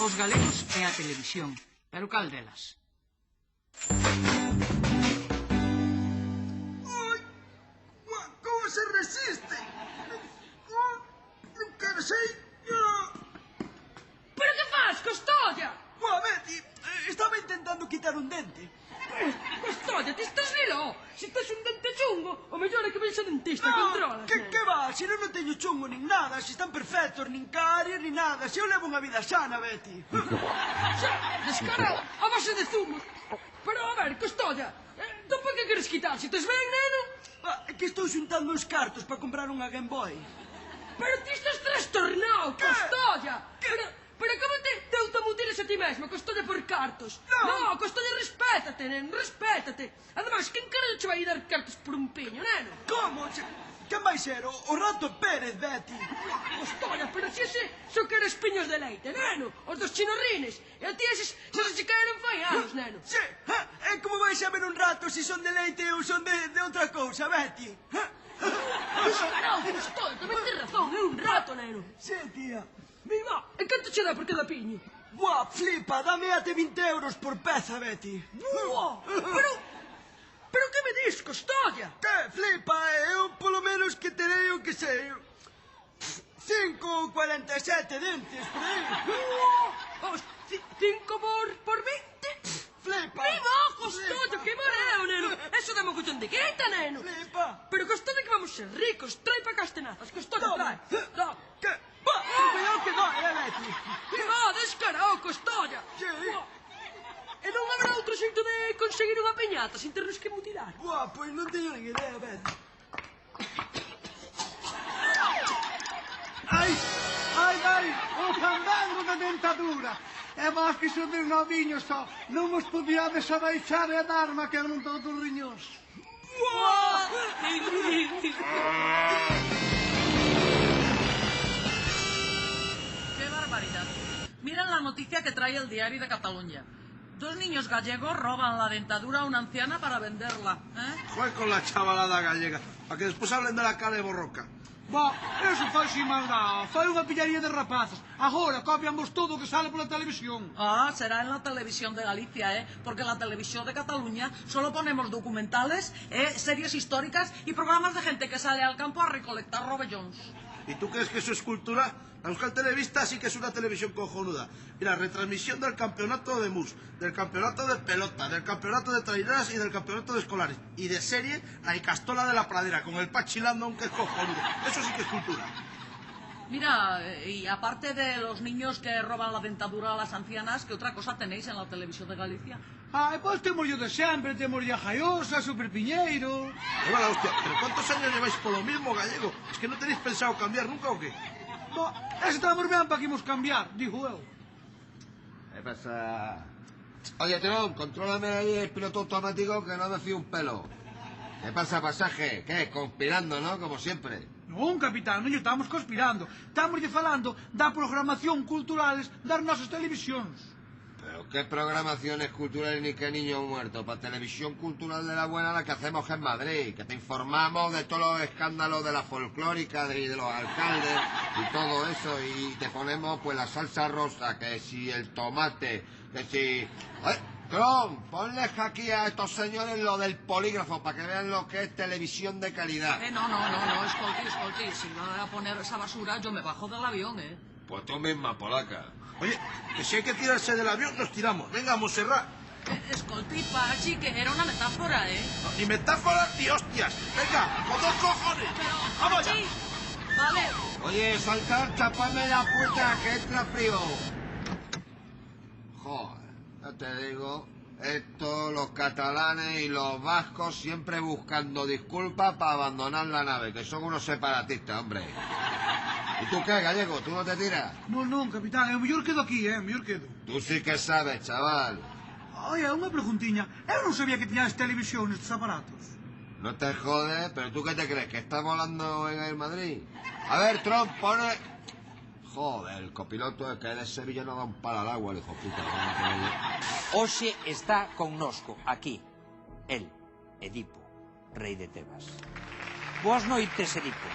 Os galegos e a televisión. Pero cal delas? Como se resiste? Non quero sei... Pero que faz, Costolla? Betty, estaba intentando quitar un dente. Costolla, ti estás lilo? Se tes un dente chungo, o mellor é que ves a dentista, controlas. Que va? Se non teño chungo nin nada, se están perfectos, nin caries, nin nada. Se eu levo unha vida sana, Betty. Xa, descarado, a base de zumo. Pero, a ver, Costolla, entón por que queres quitar? Se tes ben, neno? É que estou xuntando os cartos para comprar unha Game Boy. Pero ti estás trastornado, Costolla. Pero como te automutiles a ti mesmo, Costolla, por cartos? No, Costolla, respétate, neno, respétate. Ademais, quen carallo che vai dar cartos por un piño, neno? Como? Quen vai ser? O Rato Pérez, Betty. Costolla, pero se ese só que eres piños de leite, neno. Os dos chinorrines. E a ti eses se che caeron fai anos, neno. Sí, é como vais a ver un rato se son de leite ou son de outra cousa, Betty. Descarado, Costolla, tamén tens razón, é un rato, neno. Sí, tía. Mira, e canto che dá por cada piño? Buah, flipa, dame até 20 euros por peza, Betty. Buah, pero que me dis, Costolla? Que flipa, eu polo menos que terei o que sei. 5,47 dentes, por aí. Vamos, 5 por 20? Flipa. Viva, Costolla, que mareo, neno. Eso dá mogollón de guita, neno. Flipa. Pero Costolla que vamos ser ricos. Trae pa castenazas, Costolla, trae. Da. Que? Cuidado que dói, Betty. Viva, descarao, Costolla. Sí. E non haberá outro xeito de conseguir unha piñata sin ternos que mutilar? Buah, pois non teño nin idea, Betty. Ai, o fandango da dentadura. E vos que sodes noviños só, non vos podíades abaixar e darme que non todos os riñóns. ¡Qué barbaridad! Miren la noticia que trae el Diario de Cataluña. 2 niños gallegos roban la dentadura a una anciana para venderla. Juega con la chavalada gallega, para que después hablen de la cara de borroca. Eso fai sin maldad, fai unha pillaría de rapazas. Agora copian vos todo o que sale pola televisión. Ah, será en la televisión de Galicia, porque en la televisión de Cataluña solo ponemos documentales, series históricas y programas de gente que sale al campo a recolectar rovellons. ¿Y tú crees que eso es cultura? La Euskal Televista sí que es una televisión cojonuda. Mira, retransmisión del campeonato de mus, del campeonato de pelota, del campeonato de traineras y del campeonato de escolares. Y de serie, la Icastola de la Pradera, con el Pachilando, aunque es cojonudo. Eso sí que es cultura. Mira, y aparte de los niños que roban la dentadura a las ancianas, ¿qué otra cosa tenéis en la televisión de Galicia? E pois temos yo de sempre, temos ya Jaiosa, Super Piñeiro... Hola, hostia, ¿pero cuántos años lleváis por lo mismo, gallego? ¿Es que no tenéis pensado cambiar nunca o qué? Ese estamos ben para que imos cambiar, dijo eu. ¿Qué pasa? Oye, Tron, contrólame ahí el piloto automático que no me fío un pelo. ¿Qué pasa, pasaje? ¿Qué? Conspirando, ¿no? Como siempre. Non, capitán, non lle estamos conspirando. Estamos lle falando da programación culturales das nosas televisións. ¿Pero qué programaciones culturales ni qué niño muerto? Para televisión cultural de la buena la que hacemos en Madrid, que te informamos de todos los escándalos de la folclórica y de los alcaldes y todo eso, y te ponemos pues la salsa rosa, que si el tomate, que si... ¡Ay! Tron, ponles aquí a estos señores lo del polígrafo para que vean lo que es televisión de calidad. No, escolti, si van a poner esa basura yo me bajo del avión, Pues tú misma, polaca. Oye, que si hay que tirarse del avión, nos tiramos. Venga, Montserrat. Escolti, Pachi, que era una metáfora, No, ni metáforas ni hostias. Venga, con 2 cojones. Pero, ¡Vamos ya! Pachi, vale. Oye, saltar, chapame la puerta, que entra frío. Joder, ya te digo, esto, los catalanes y los vascos siempre buscando disculpas para abandonar la nave, que son unos separatistas, hombre. ¿Y tú qué, gallego? ¿Tú no te tiras? Non, capitán, eu mellor quedo aquí, mellor quedo. Tú sí que sabes, chaval. Oye, unha preguntiña. Eu non sabía que tiñades televisión nestes aparatos. No te jodes, pero ¿tú qué te crees? ¿Que estás volando en el Madrid? A ver, Trump, pone... Joder, el copiloto es que de Sevilla no da un palo al agua, el hijo puta. Hoxe está connosco, aquí, el, Edipo, rei de Tebas. Boas noites, Edipo.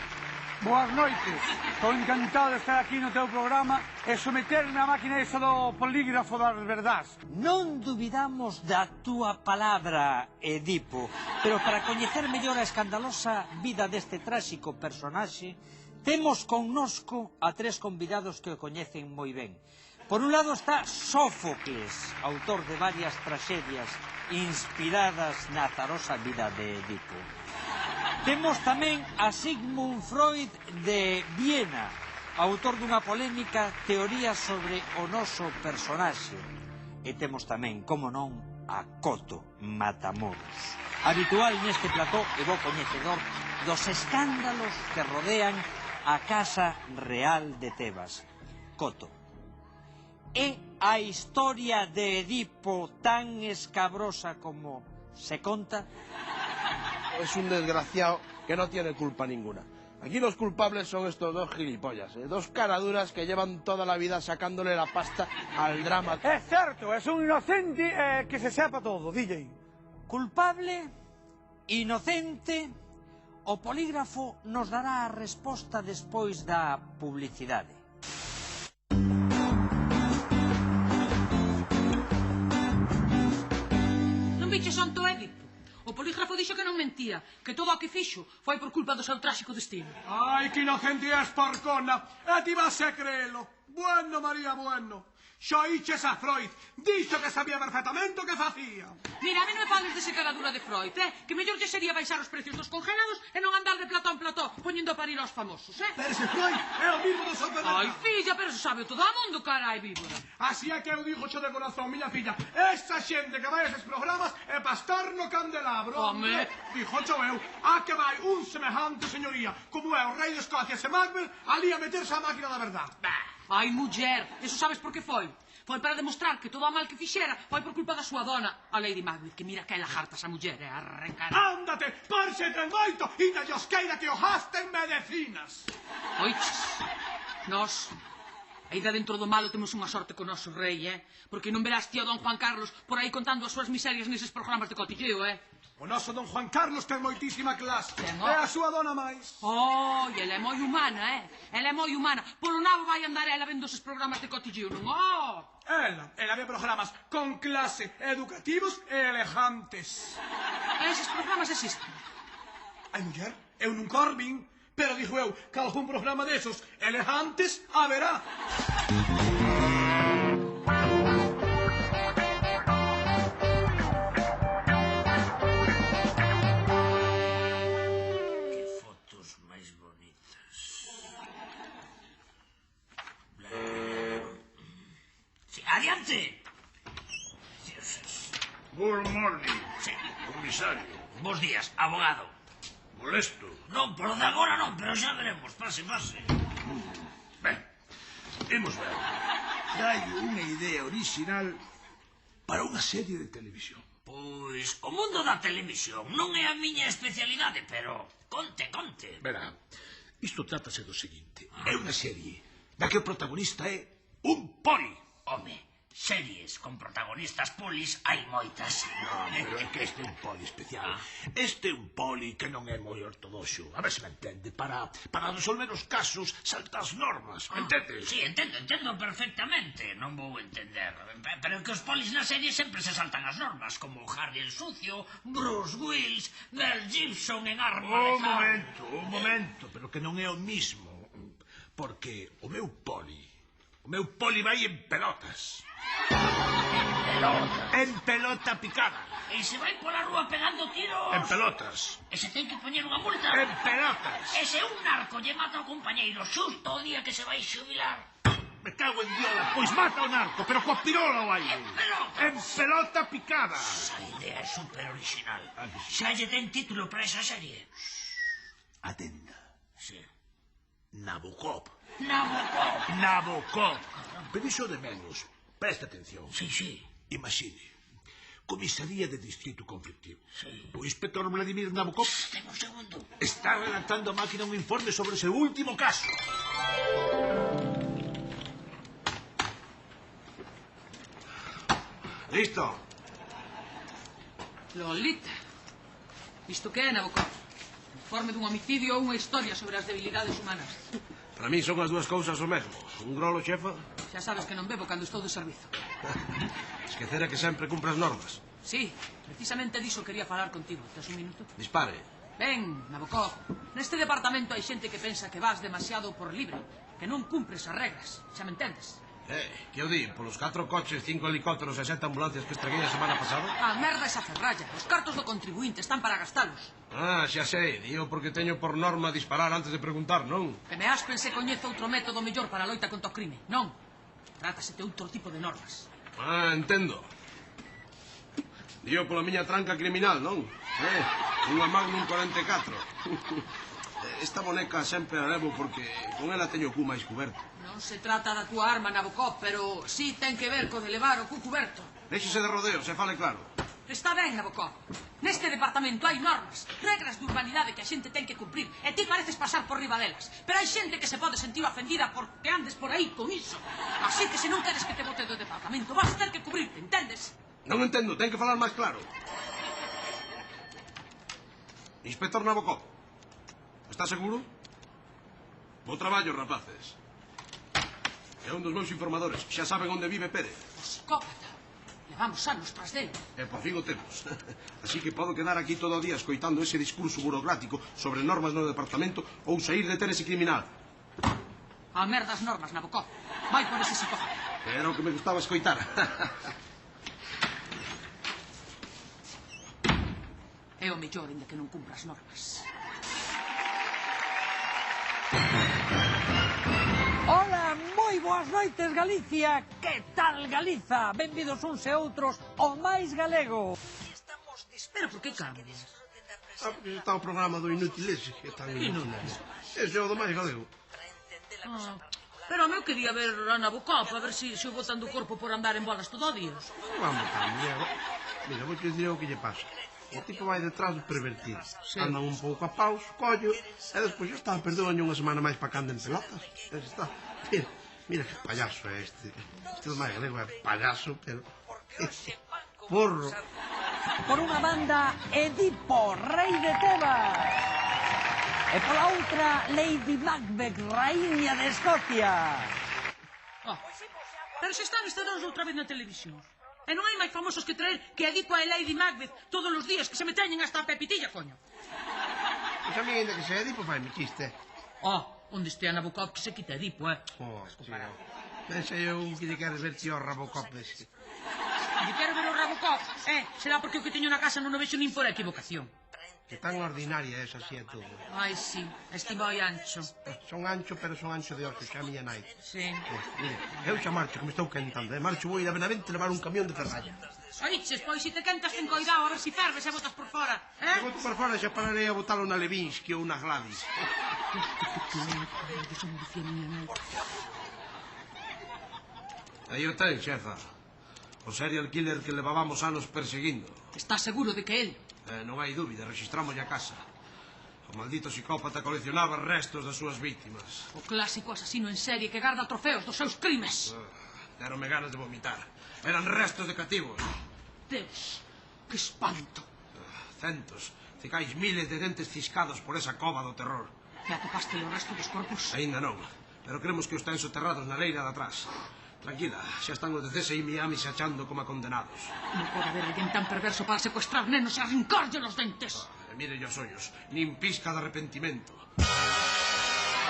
Boas noites. Estou encantado de estar aquí no teu programa e someterme á máquina esa do polígrafo das verdades. Non dubidamos da túa palabra, Edipo, pero para coñecer mellor a escandalosa vida deste tráxico personaxe, temos connosco a tres convidados que o coñecen moi ben. Por un lado está Sófocles, autor de varias tragedias inspiradas na azarosa vida de Edipo. Temos tamén a Sigmund Freud de Viena, autor dunha polémica teoría sobre o noso personaxe. E temos tamén, como non, a Coto Matamoros, habitual neste plató e bo coñecedor dos escándalos que rodean a Casa Real de Tebas. Coto, é a historia de Edipo tan escabrosa como se conta? Es un desgraciado que no tiene culpa ninguna. Aquí los culpables son estos dos gilipollas, dos caraduras que llevan toda la vida sacándole la pasta al drama. É certo, é un inocente que se sepa todo, DJ. Culpable, inocente, o polígrafo nos dará a resposta despois da publicidade. Non biches onto Edipo? O polígrafo dixo que non mentía, que todo o que fixo foi por culpa do seu tráxico destino. Ai, que inocente és, porcona. E ti vas a creelo. Bueno, María, bueno. Xa iches a Freud. Dixo que sabía perfectamente o que facía. Mira, a mí non me fales dese caradura de Freud, que mellor lle sería baixar os precios dos congelados e non andar de plató en plató poñendo a parir aos famosos, Pero ese Freud é o mismo do supermercado. Ai, filla, pero se sabe todo o mundo, carai, víbora. Así é que eu digo xo de corazón, miña filla. Esa xente que vai a eses programas é pa estar no candelabro. Home. Dijo xo eu. A que vai un semejante señoría como é o rei de Escocia ese Macbeth ali a meterse a máquina da verdad. Ai, muller, eso sabes por que foi? Foi para demostrar que todo o mal que fixera foi por culpa da súa dona, a Lady Macbeth, que mira que ela harta esa muller, arrancar. Ándate, por se ten moito, e na diosqueira que o hasten medicinas. Oiches, nós, ainda dentro do malo temos unha sorte co noso rei, porque non verás tío don Juan Carlos por aí contando as súas miserias neses programas de cotilleo, O noso don Juan Carlos ten moitísima clase. Ten, É a súa dona máis. Oh, e ela é moi humana, Ela é moi humana. Polo nabo vai andar ela vendo eses programas de cotilleo, non? Ela ve programas con clase, educativos e elegantes. Eses programas existen. Ai, muller, eu non corbin, pero dixo eu que algún programa desos elegantes haberá. ¡Adiante! Good morning, Sí. comisario. Bos días, abogado. Molesto. Non, polo de agora non, pero xa veremos. Pase, pase. Ben, imos ver. Traio unha idea original para unha serie de televisión. Pois, o mundo da televisión non é a miña especialidade, pero conte, conte. Verá, isto trátase do seguinte. É unha serie da que o protagonista é un poli. Home, series con protagonistas polis hai moitas. Pero é que este é un poli especial. Este é un poli que non é moi ortodoxo. A ver se me entende. Para resolver os casos salta as normas. Entendes? Sí, entendo perfectamente. Non vou entender. Pero que os polis na serie sempre se saltan as normas, como Harry el Sucio, Bruce Willis, Mel Gibson en Arma. Un momento, pero que non é o mismo. Porque o meu poli vai en pelotas. En pelota picada. E se vai pola rúa pegando tiros... En pelotas. E se ten que poñer unha multa... En pelotas. E se un narco lle mata ao compañeiro xusto o día que se vai xubilar... Me cago en diola. Pois mata o narco, pero coa pirola o aire. En pelotas. En pelota picada. Esa idea é super original. Xa lle ten título para esa serie. Atenda. Sí. Nabokov. Nabokov. Pero iso de menos. Presta atención. Sí, sí. Imagine. Comisaría de Distrito Conflictivo. Sí. O inspector Vladimir Nabokov Ten un segundo. está redactando a máquina un informe sobre o seu último caso. Listo. Lolita. Isto que é, Nabokov? Informe dun homicidio ou unha historia sobre as debilidades humanas. Para mí son as dúas cousas o mesmo. Un grolo, xefa? Xa sabes que non bebo cando estou de servizo. Esquecera que sempre cumpre as normas. Sí, precisamente diso quería falar contigo. Tes un minuto? Dispare. Ben, Nabokov, neste departamento hai xente que pensa que vas demasiado por libre, que non cumpres as regras. Xa me entendes? Que eu di? Polos 4 coches, 5 helicópteros e 7 ambulancias que estraguei a semana pasada? A merda esa ferralla. Os cartos do contribuinte están para gastalos. Xa sei. Dío porque teño por norma disparar antes de preguntar, non? Que me aspen se coñece outro método mellor para a loita contra o crime. Non. Trátase de outro tipo de normas. Entendo. Dío pola miña tranca criminal, non? Unha Magnum 44. Esta boneca sempre a levo porque con ela teño o cu máis cuberto. Non se trata da túa arma, Nabokov, pero sí ten que ver co de levar o cu cuberto. Déxese de rodeos e fale claro. Está ben, Nabokov. Neste departamento hai normas, regras de urbanidade que a xente ten que cumprir, e ti pareces pasar por riba delas. Pero hai xente que se pode sentir ofendida porque andes por aí con iso. Así que se non queres que te bote do departamento, vas ter que cubrirte, entendes? Non entendo, ten que falar máis claro. Inspector Nabokov, está seguro? Bo traballo, rapaces. É un dos meus informadores. Xa saben onde vive Pérez. O psicópata. Levamos anos tras dele. E por fin o temos. Así que podo quedar aquí todo o día escoitando ese discurso burocrático sobre normas no departamento ou sair de ter ese criminal. A merda as normas, Nabokov. Vai por ese psicópata. Era o que me gustaba escoitar. É o mellor, ainda que non cumpra as normas. Ola, moi boas noites, Galicia. Que tal, Galiza? Benvidos uns e outros ao máis galego. Pero por que cambias? Porque está o programa do inútil ese, que tan inútil. Ese é o do máis galego. Pero a meu quería ver a Nabokov, a ver se o botan do corpo por andar en bolas todo o día. Vamos, Diego. Mira, vou te dizer o que lle pasa. O tipo vai detrás do pervertido. Andan un pouco a paus, collo, e despois já está, perdoan unha semana máis para que anden pelotas. Está. Mira que payaso é este. Este do máis galego é payaso, pero... Porro. Por unha banda, Edipo, rei de Tebas. E pola outra, Lady Macbeth, raíña de Escocia. Pero se están estes dous outra vez na televisión. E non hai máis famosos que traer que Edipo e Lady Macbeth todos os días, que se me teñen hasta a pepitilla, coño. Pois a mí, ainda que se Edipo, fai-me chiste. Onde este a Nabokov que se quita Edipo, Tío. Pensei eu que lle queres ver tío Rabocop ese. Lle quero ver o Rabocop, será porque o que teño na casa non o vexo nin por equivocación. Que tan ordinaria é esa así é todo. Ai, sí, este moi ancho. Son ancho, pero son ancho de oso, xa a miña nai. Sí. Mire, eu xa marcho, que me estou quentando. Marcho vou ir a Benavente levar un camión de ferralla. Oiches, pois se te quentas ten coidado, a ver se ferves e botas por fora. Se boto por fora xa pararei a botalo na Levinsky ou na Gladys. Aí o ten, xefa. O serial killer que levábamos anos perseguindo. Estás seguro de que él? Non hai dúbida, registramos a casa. O maldito psicópata coleccionaba restos das súas víctimas. O clásico asasino en serie que garda trofeos dos seus crimes. Deronme ganas de vomitar. Eran restos de cativos. Deus, que espanto. Centos, cicais miles de dentes ciscados por esa cova do terror. E atopaste o resto dos corpos? Ainda non, pero cremos que os ten soterrados na leira de atrás. Tranquila, xa están os de CSI Miami se achando como a condenados. Non pode haber alguén tan perverso para secuestrar nenos e arrincarlle os dentes. Mire os ollos, nin pizca de arrepentimento.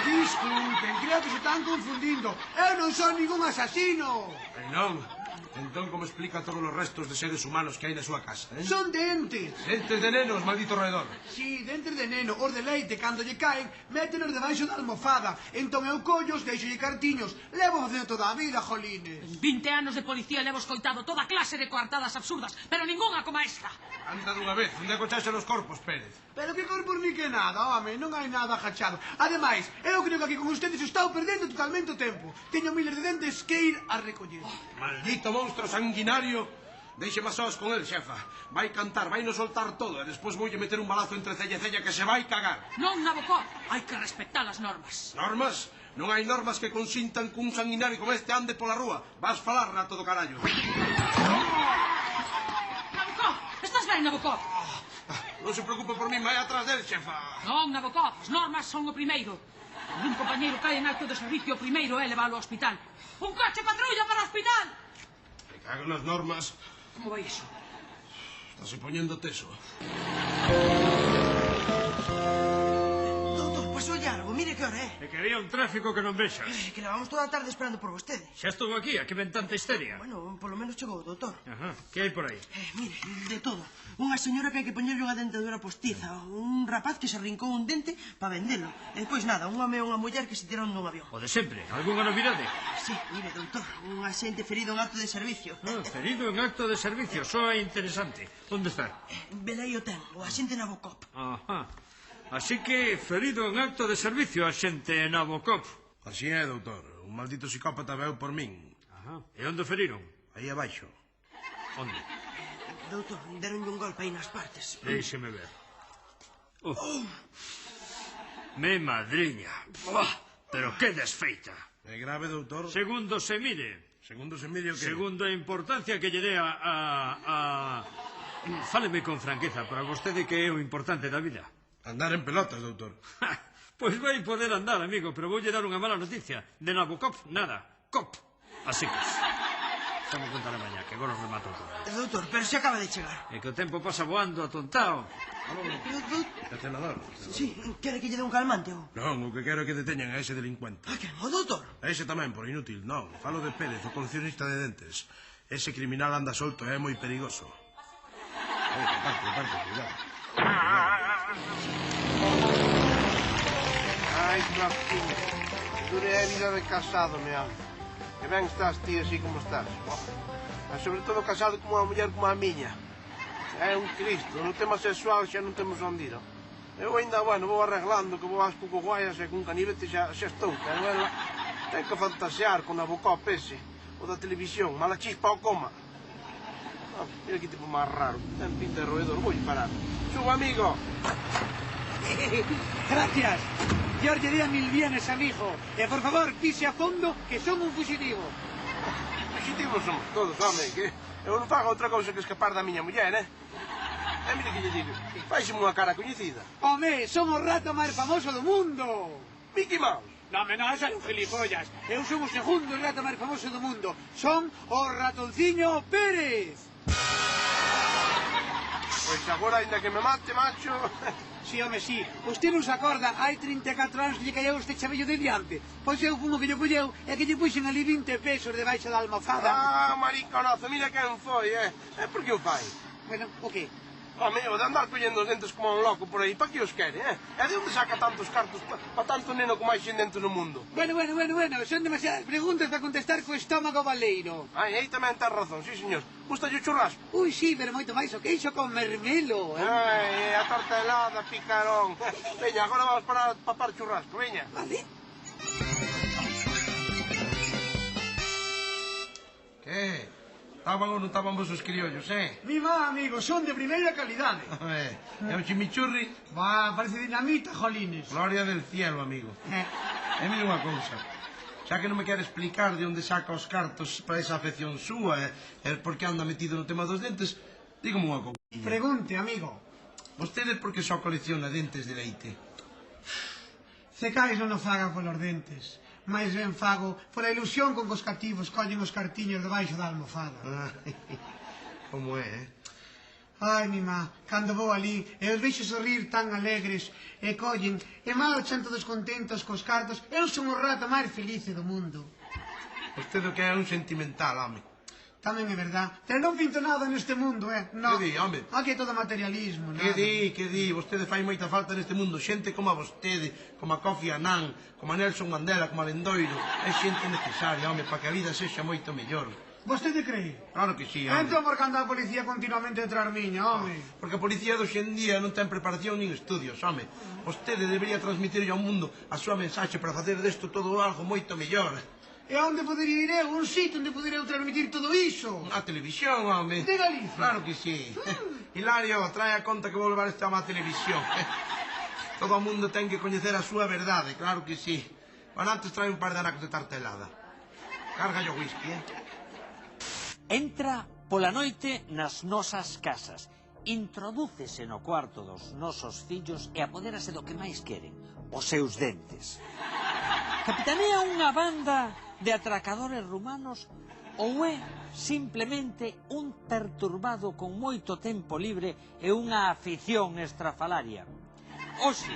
Disculpen, creo que se están confundindo. Eu non son ningún asasino. E non? Entón, como explica todos os restos de seres humanos que hai na súa casa, Son dentes. Dentes de nenos, maldito roedor. Si, dentes de neno, os de leite, cando lle caen, métenos debaixo da almofada. Entón eu collos, deixolle cartiños. Levo facendo toda a vida, jolines. En 20 anos de policía levo escoitado toda clase de coartadas absurdas, pero ningunha como esta. Anda dunha vez, onde acochaxe os corpos, Pérez? Pero que corpos ni que nada, home, non hai nada agachado. Ademais, eu creo que aquí con ustedes estou perdendo totalmente o tempo. Teño miles de dentes que ir a recoller. Maldito monstro sanguinario. Deixe-me sós con el, xefa. Vai cantar, vai nos soltar todo e despois voulle meter un balazo entre cella e cella que se vai cagar. Non, Nabokov, hai que respetar as normas. Normas? Non hai normas que consintan que un sanguinario como este ande pola rúa. Vas falar, rato do carallo. Nabokov, estás ben, Nabokov? Non se preocupe por mí, vai atrás del, xefa. Non, Nabokov, as normas son o primeiro. Cando un compañeiro cae en acto de servicio, o primeiro é leválo ao hospital. Un coche patrulla para o hospital! Me cago nas normas. Como vai iso? Estase poñendo teso. Doutor, pasoulle algo, mire que hora é. É que había un tráfico que non vexas. Que levamos toda a tarde esperando por vostede. Xa estou aquí, a que ven tanta histeria. Bueno, polo menos chegou, doutor. Ajá, que hai por aí? Mire, de todo. Unha señora que hai que poñerlle unha dentadura postiza, un rapaz que se arrancou un dente para vendelo. E depois nada, un home e unha muller que se tiraron dun avión. O de sempre, algunha novidade? Sí, mire, doutor, un axente ferido en acto de servicio. Ferido en acto de servicio, soa interesante. Onde está? Velei o ten, o axente Nabokov. Ajá. Así que, ferido en acto de servicio, axente Nabokov. Así é, doutor. Un maldito psicópata veu por min. Ajá. E onde feriron? Aí abaixo. Onde? Doutor, deronlle un golpe aí nas partes. Déixeme ver. Me madriña. Buah, pero que desfeita. É grave, doutor? Segundo se mire. Segundo se mire o que? Segundo a importancia que lle dé a... Fáleme con franqueza, para vostede que é o importante da vida. Andar en pelotas, doutor. Pois vai poder andar, amigo, pero voulle dar unha mala noticia. De Nabokov, nada. Cop. Así que... Estamos contar a mañá, que agora os remato todo. Doutor, pero se acaba de chegar. É que o tempo pasa voando atontao. É senador. Sí, quere que lle dé un calmante ou? Non, o que quero é que deteñan a ese delincuente. Que no, doutor? A ese tamén, por inútil, non. Falo de Pérez, o coleccionista de dentes. Ese criminal anda solto e é moi perigoso. Aparte, cuidado. Ai, Clapín, dure a vida de casado, me amo. Que ben estás ti así como estás. E sobre todo casado con unha muller como a miña. É un Cristo, no tema sexual xa non temos onde ir. Eu ainda, bueno, vou arreglando, que vou ás cucoguaias e con canivete xa estou. Pero ela ten que fantasear con Nabokov ese, o da televisión, mala chispa o coma. Mira que tipo máis raro, ten pinta de roedor, vou parar. Subo, amigo. Gracias. Dios lle día mil bienes, amigo. E, por favor, pise a fondo que son un fugitivo. Fugitivos somos todos, home, que eu non fago outra cousa que escapar da miña muller, E mire que lle digo, faixeme unha cara coñecida. Home, son o rato máis famoso do mundo. Mickey Mouse. Non, esa é un gilipollas. Eu son o segundo rato máis famoso do mundo. Son o ratonciño Pérez. Pois agora, ainda que me mate, macho... Sí, home, sí. Usted non se acorda, hai 34 anos que lle calleu este chavello de diante. Pois eu como que lle colleu e que lle puxen ali 20 pesos debaixo da almofada. Ah, mariconazo, mira quen foi, por que o fai? Bueno, o que? Home, o de andar collendo os dentes como un loco por aí, pa que os quere, E de onde saca tantos cartos pa tanto neno como hai xente no mundo? Bueno, son demasiadas preguntas para contestar co estómago baleiro. Ai, aí tamén ten razón, sí, señor. Gusta o churrasco? Ui, sí, pero moito máis o queixo con mermelo. Ai, a torta helada, picarón. Veña, agora vamos para papar churrasco, veña. Vale. Que? Estaban ou non estaban vos os criollos, Mi má, amigo, son de primeira calidade. É un chimichurri? Va, parece dinamita, jolines. Gloria del cielo, amigo. E mire unha cousa. Xa que non me quere explicar de onde saca os cartos para esa afección súa e por que anda metido no tema dos dentes, dígame unha cousa. Pregunte, amigo. Vostede por que só colecciona dentes de leite? Cecais non o faga polos dentes. Mais ben fago pola ilusión con que os cativos collen os cartiños debaixo da almofada. Como é, Ai, mi má, cando vou ali e os vexo sorrir tan alegres e collen e marchan todos contentos cos cartos, eu son o rato máis feliz do mundo. Vostede que é un sentimental, home. Tamén é verdad, pero non pinto nada neste mundo, No. Que di, home? Aquí é todo materialismo, nada. Que di, vostede fai moita falta neste mundo. Xente como a vostede, como a Kofi Annan, como a Nelson Mandela, como a Lendoiro. É xente necesaria, home, para que a vida sexa moito mellor. Vostede cree? Claro que sí, home. Entón por que anda a policía continuamente detrás miña, home? Porque a policía de hoxendía non ten preparación nin estudios, home. Vostede debería transmitirlle ao mundo a súa mensaxe para facer desto todo algo moito mellor. E onde podería ir eu? Un sitio onde podería transmitir todo iso? A televisión, home. De Galicia? Claro que sí. Hilario, trae a conta que vou levar esta má televisión. Todo o mundo ten que coñecer a súa verdade, claro que sí. Bueno, antes trae un par de anacos de tarta helada. Carga o whisky, Entra pola noite nas nosas casas introdúcese no cuarto dos nosos fillos e apodérase do que máis queren, os seus dentes. Capitanea unha banda de atracadores rumanos ou é simplemente un perturbado con moito tempo libre e unha afición estrafalaria? Oxe,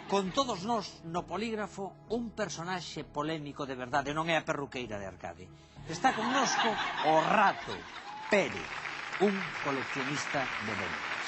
con todos nós no polígrafo, un personaxe polémico de verdade, non é a perruqueira de Arcade. Está connosco o Rato Pérez, un coleccionista de vendas.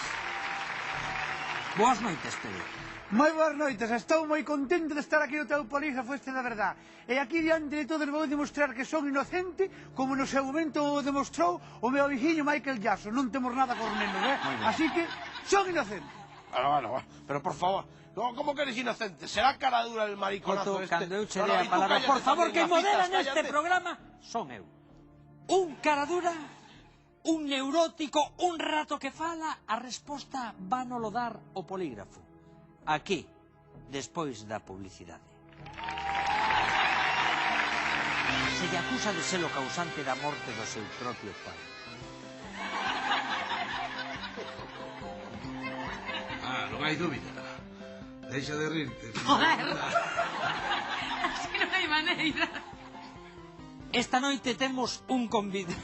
Boas noites, Pérez. Moi boas noites, estou moi contento de estar aquí no teu polígrafo este da verdad. E aquí diante de todos vou demostrar que son inocente, como no seu momento o demostrou o meu vixiño Michael Jackson. Non temos nada cos nenos, Así que son inocente. Bueno, pero por favor, ¿cómo que eres inocente? ¿Será cara dura el mariconazo Coto, este? cando eu che dei a palabra, por favor, que modera neste programa son eu. Un cara dura, un neurótico, un rato que fala, a resposta vanolo dar o polígrafo. Aquí, despois da publicidade. Se lle acusa de ser o causante da morte do seu propio pai. Non hai dúbida. Deixa de rirte. Joder. Así non hai maneira. Esta noite temos un convidado.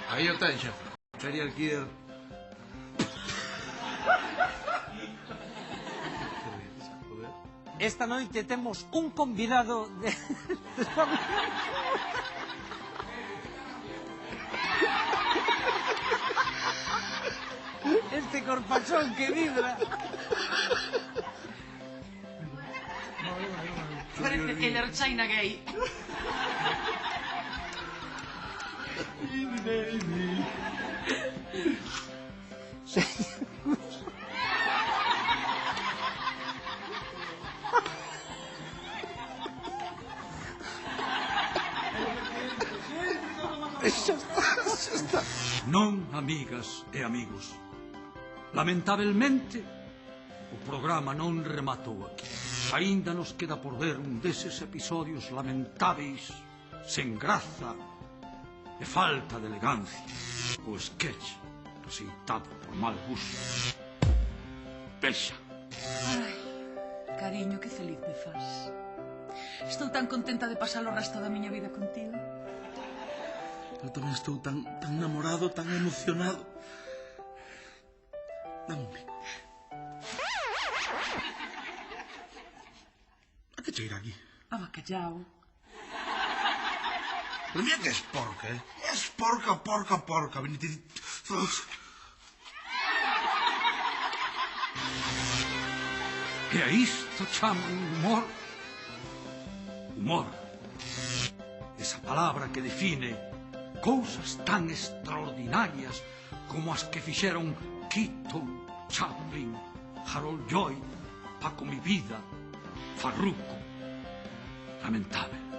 Aí o ten, xefe. Serial killer. Esta noite temos un convidado de... Este corpachón que vibra. Parece Killer China gay. Non, amigas e amigos. Lamentablemente, o programa non rematou aquí. Aínda nos queda por ver un deses episodios lamentáveis, sen graza e falta de elegancia. O sketch receitado por mal gusto. Vexa. Ai, cariño, que feliz me faz. Estou tan contenta de pasar o resto da miña vida contigo. Eu tamén estou tan namorado, tan emocionado. Dame. A que cheira aquí? A bacallao. Pero mira que es porca, Es porca, porca, porca. Venite... E a isto chaman humor. Humor. Esa palabra que define cousas tan extraordinarias como as que fixeron Keaton, Chaplin, Harold Lloyd, Paco Mi Vida, Farruko. Lamentable.